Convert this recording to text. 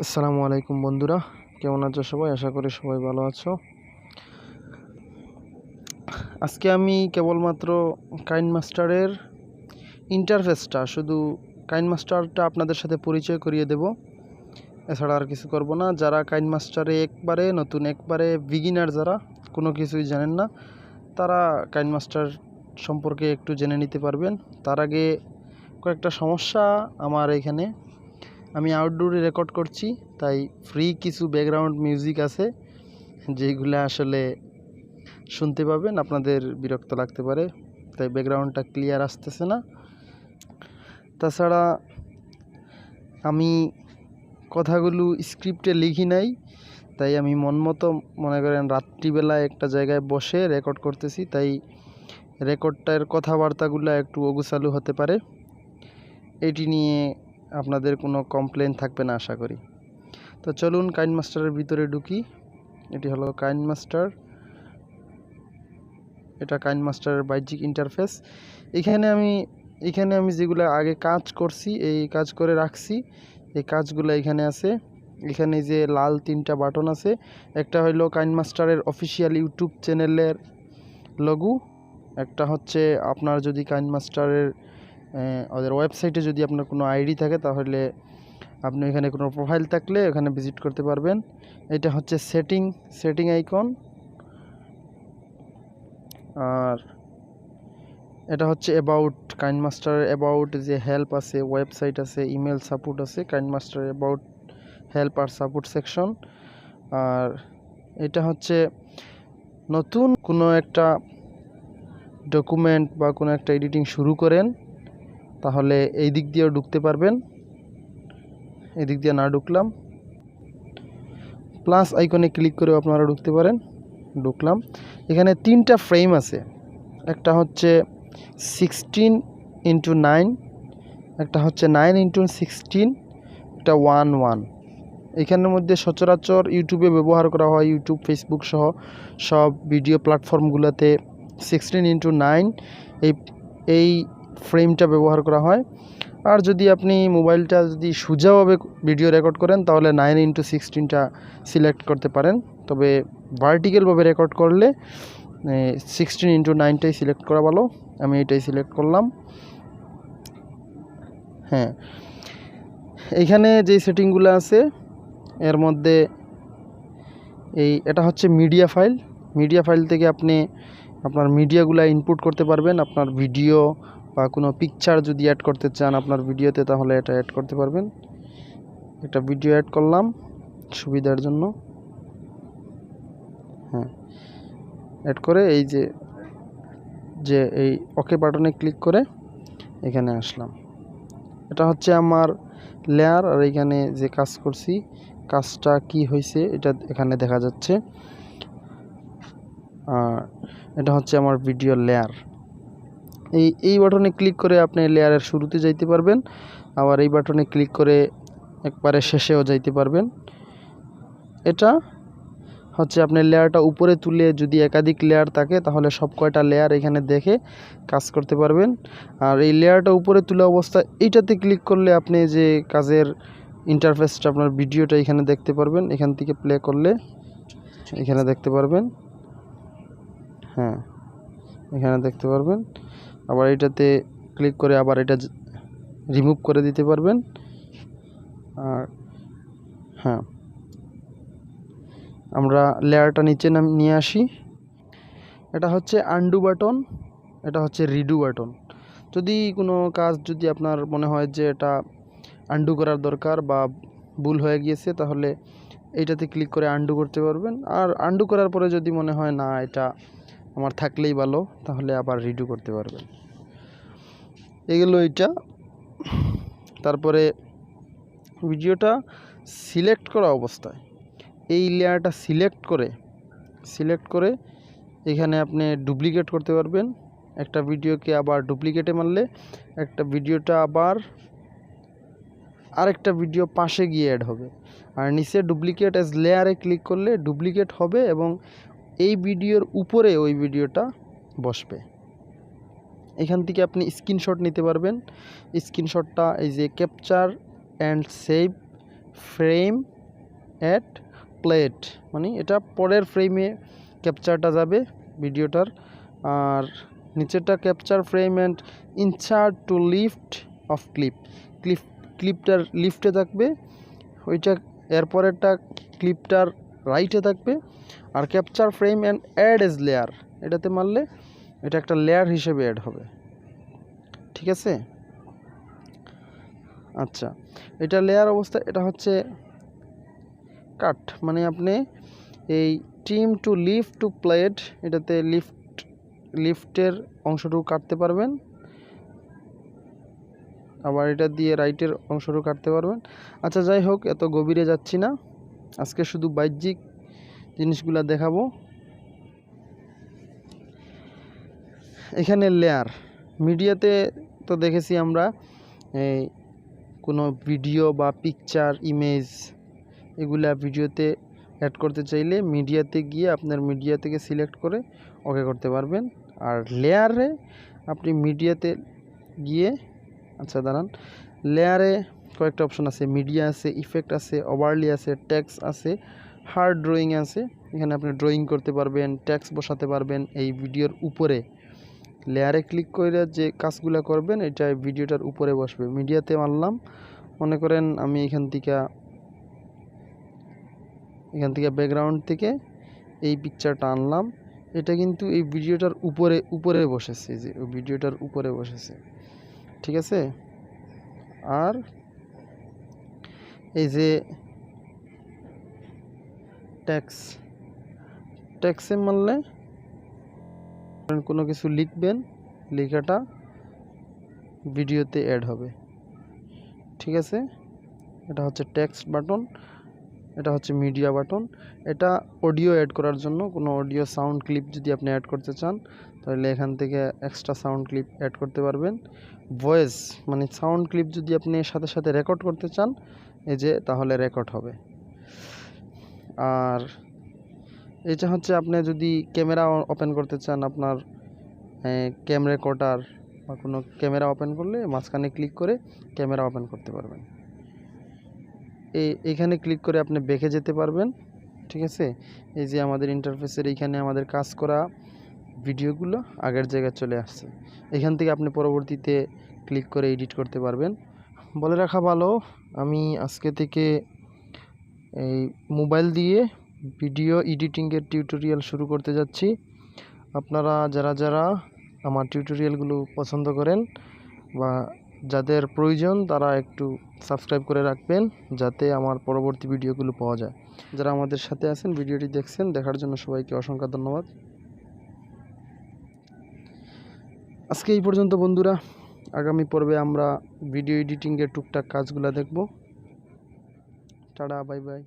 আসসালামু আলাইকুম বন্ধুরা, কেমন আছো সবাই? আশা করি সবাই ভালো আছো। আজকে আমি কেবলমাত্র কাইনমাস্টারের ইন্টারফেসটা শুধু কাইনমাস্টারটা আপনাদের সাথে পরিচয় করিয়ে দেব। এছাড়া আর কিছু করব না। যারা কাইনমাস্টারে একবারে নতুন, একবারে বিগিনার, যারা কোনো কিছুই জানেন না, তারা কাইনমাস্টার সম্পর্কে একটু জেনে নিতে পারবেন। তার আগে কয়েকটা সমস্যা আমার এখানে। আমি আউটডোরে রেকর্ড করছি, তাই ফ্রি কিছু ব্যাকগ্রাউন্ড মিউজিক আছে যেগুলো আসলে শুনতে পাবেন, আপনাদের বিরক্ত লাগতে পারে, তাই ব্যাকগ্রাউন্ডটা ক্লিয়ার আসতেছে না। তাছাড়া আমি কথাগুলো স্ক্রিপ্টে লিখি নাই, তাই আমি মন মতো, মনে করেন রাত্রিবেলায় একটা জায়গায় বসে রেকর্ড করতেছি, তাই রেকর্ডটার কথাবার্তাগুলো একটু অগোছালো হতে পারে। এটি নিয়ে আপনাদের কোনো কমপ্লেন থাকবে না আশা করি। তো চলুন কাইনমাস্টারের ভিতরে ঢুকি। এটি হলো কাইনমাস্টার, এটা কাইনমাস্টারের বাহ্যিক ইন্টারফেস। এখানে আমি যেগুলো আগে কাজ করছি, এই কাজ করে রাখছি, এই কাজগুলো এখানে আছে। এখানে যে লাল 3টা বাটন আছে, একটা হলো কাইনমাস্টারের অফিসিয়াল ইউটিউব চ্যানেলের লোগো, একটা হচ্ছে আপনার যদি কাইনমাস্টারের ওদের ওয়েবসাইটে যদি আপনার কোনো আইডি থাকে, তাহলে আপনি এখানে কোনো প্রোফাইল থাকলে এখানে ভিজিট করতে পারবেন। এটা হচ্ছে সেটিং আইকন, আর এটা হচ্ছে অ্যাবাউট কাইনমাস্টার, অ্যাবাউট যে হেল্প আছে, ওয়েবসাইট আছে, ইমেল সাপোর্ট আছে, কাইনমাস্টার অ্যাবাউট হেল্প আর সাপোর্ট সেকশন। আর এটা হচ্ছে নতুন কোনো একটা ডকুমেন্ট বা কোনো একটা এডিটিং শুরু করেন, তাহলে এই দিক দিয়েও ঢুকতে পারবেন। এদিক দিয়ে না ঢুকলাম, প্লাস আইকনে ক্লিক করেও আপনারা ঢুকতে পারেন। ঢুকলাম। এখানে 3টা ফ্রেম আছে, একটা হচ্ছে 16:9, একটা হচ্ছে 9:16, একটা 1:1। এখানের মধ্যে সচরাচর ইউটিউবে ব্যবহার করা হয়, ইউটিউব, ফেসবুক সহ সব ভিডিও প্ল্যাটফর্মগুলোতে 16:9 এই ফ্রেমটা ব্যবহার করা হয়। আর যদি আপনি মোবাইলটা যদি সোজাভাবে ভিডিও রেকর্ড করেন, তাহলে 9:16টা সিলেক্ট করতে পারেন। তবে ভার্টিক্যালভাবে রেকর্ড করলে 16:9টাই সিলেক্ট করা ভালো। আমি এটাই সিলেক্ট করলাম। হ্যাঁ, এইখানে যে সেটিংগুলো আছে এর মধ্যে এটা হচ্ছে মিডিয়া ফাইল থেকে আপনি আপনার মিডিয়াগুলো ইনপুট করতে পারবেন। আপনার ভিডিও বা কোনো পিকচার যদি অ্যাড করতে চান আপনার ভিডিওতে, তাহলে এটা অ্যাড করতে পারবেন। একটা ভিডিও অ্যাড করলাম সুবিধার জন্য। হ্যাঁ, অ্যাড করে এই যে এই ওকে বাটনে ক্লিক করে এখানে আসলাম। এটা হচ্ছে আমার লেয়ার, আর এখানে যে কাজ করছি, কাজটা কি হয়েছে এটা এখানে দেখা যাচ্ছে। আর এটা হচ্ছে আমার ভিডিও লেয়ার। এই বাটনে ক্লিক করে আপনি লেয়ারের শুরুতে যাইতে পারবেন, আবার এই বাটনে ক্লিক করে একবারে শেষেও যাইতে পারবেন। এটা হচ্ছে আপনি লেয়ারটা উপরে তুলে, যদি একাধিক লেয়ার থাকে তাহলে সব কয়টা লেয়ার এখানে দেখে কাজ করতে পারবেন। আর এই লেয়ারটা উপরে তুলে অবস্থায় এইটাতে ক্লিক করলে আপনি যে কাজের ইন্টারফেসটা, আপনার ভিডিওটা এখানে দেখতে পারবেন। এখান থেকে প্লে করলে এখানে দেখতে পারবেন। হ্যাঁ, এখানে দেখতে পারবেন। আবার এটাতে ক্লিক করে আবার এটা রিমুভ করে দিতে পারবেন। আর হ্যাঁ, আমরা লেয়ারটা নিচে নিয়ে আসি। এটা হচ্ছে আনডু বাটন, এটা হচ্ছে রিডু বাটন। যদি কোনো কাজ যদি আপনার মনে হয় যে এটা আনডু করার দরকার বা ভুল হয়ে গিয়েছে, তাহলে এইটাতে ক্লিক করে আনডু করতে পারবেন। আর আনডু করার পরে যদি মনে হয় না এটা আমার থাকলেই ভালো, তাহলে আবার রিডু করতে পারবেন। এগুলো এইটা। তারপরে ভিডিওটা সিলেক্ট করা অবস্থায় এই লেয়ারটা সিলেক্ট করে এখানে আপনি ডুপ্লিকেট করতে পারবেন। একটা ভিডিওকে আবার ডুপ্লিকেটে মারলে একটা ভিডিওটা আবার আরেকটা ভিডিও পাশে গিয়ে অ্যাড হবে। আর নিচে ডুপ্লিকেট অ্যাজ লেয়ারে ক্লিক করলে ডুপ্লিকেট হবে এবং এই ভিডিওর উপরে ওই ভিডিওটা বসবে। এখান থেকে আপনি স্ক্রিনশট নিতে পারবেন। স্ক্রিনশটটা এই যে capture and save frame add plate, মানে এটা পরের ফ্রেমে ক্যাপচারটা যাবে ভিডিওটার। আর নিচেরটা capture frame and insert to left of ক্লিপটার লিফটে থাকবে ওইটা, এরপরেরটা ক্লিপটার রাইটে থাকবে। আর capture frame and add as layer, এটাতে মারলে এটা একটা লেয়ার হিসেবে অ্যাড হবে, ঠিক আছে। আচ্ছা, এটা লেয়ার অবস্থা, এটা হচ্ছে কাট, মানে আপনি এই team to lift to plate, এটাতে লিফটের অংশটুকু কাটতে পারবেন, আবার এটা দিয়ে রাইটের অংশটুকু কাটতে পারবেন। আচ্ছা যাই হোক, এত গভীরে যাচ্ছি না, আজকে শুধু বাহ্যিক জিনিসগুলো দেখাবো। এখানে লেয়ার মিডিয়াতে তো দেখেছি আমরা, এই কোনো ভিডিও বা পিকচার ইমেজ এগুলা ভিডিওতে অ্যাড করতে চাইলে মিডিয়াতে গিয়ে আপনার মিডিয়া থেকে সিলেক্ট করে ওকে করতে পারবেন। আর লেয়ারে আপনি মিডিয়াতে গিয়ে, আচ্ছা দাঁড়ান, লেয়ারে কয়েকটা অপশন আছে, মিডিয়া আছে, ইফেক্ট আছে, ওভারলি আছে, টেক্সট আছে, হার্ড ড্রয়িং আছে। এখানে আপনি ড্রয়িং করতে পারবেন, টেক্সট বসাতে পারবেন এই ভিডিওর উপরে। লেয়ারে ক্লিক করে যে কাজগুলো করবেন এটা ভিডিওটার উপরে বসবে। মিডিয়াতে মারলাম, মনে করেন আমি এখান থেকে ব্যাকগ্রাউন্ড থেকে এই পিকচারটা আনলাম, এটা কিন্তু এই ভিডিওটার উপরে বসেছে, যে ভিডিওটার উপরে বসেছে, ঠিক আছে। আর এই যে ট্যাক্সে মারলে কোনো কিছু লিখবেন, লেখাটা ভিডিওতে অ্যাড হবে, ঠিক আছে। এটা হচ্ছে টেক্সট বাটন, এটা হচ্ছে মিডিয়া বাটন। এটা অডিও অ্যাড করার জন্য, কোনো অডিও সাউন্ড ক্লিপ যদি আপনি অ্যাড করতে চান তাহলে এখান থেকে এক্সট্রা সাউন্ড ক্লিপ অ্যাড করতে পারবেন। ভয়েস মানে সাউন্ড ক্লিপ যদি আপনি সাথে সাথে রেকর্ড করতে চান, এই যে তাহলে রেকর্ড হবে। আর এটা হচ্ছে আপনি যদি ক্যামেরা ওপেন করতে চান, আপনার ক্যাম রেকর্ডার বা কোনো ক্যামেরা ওপেন করলে মাঝখানে ক্লিক করে ক্যামেরা ওপেন করতে পারবেন। এইখানে ক্লিক করে আপনি বেঁকে যেতে পারবেন, ঠিক আছে। এই যে আমাদের ইন্টারফেসের এইখানে আমাদের কাজ করা ভিডিওগুলো আগের জায়গায় চলে আসছে, এখান থেকে আপনি পরবর্তীতে ক্লিক করে এডিট করতে পারবেন। বলে রাখা ভালো, আমি আজকে থেকে এই মোবাইল দিয়ে ভিডিও এডিটিংয়ের টিউটোরিয়াল শুরু করতে যাচ্ছি। আপনারা যারা আমার টিউটোরিয়ালগুলো পছন্দ করেন বা যাদের প্রয়োজন তারা একটু সাবস্ক্রাইব করে রাখবেন, যাতে আমার পরবর্তী ভিডিওগুলো পাওয়া যায়। যারা আমাদের সাথে আছেন, ভিডিওটি দেখছেন, দেখার জন্য সবাইকে অসংখ্য ধন্যবাদ। আজকে এই পর্যন্ত বন্ধুরা, আগামী পর্বে আমরা ভিডিও এডিটিংয়ের টুকটাক কাজগুলো দেখব। Tata, bye bye.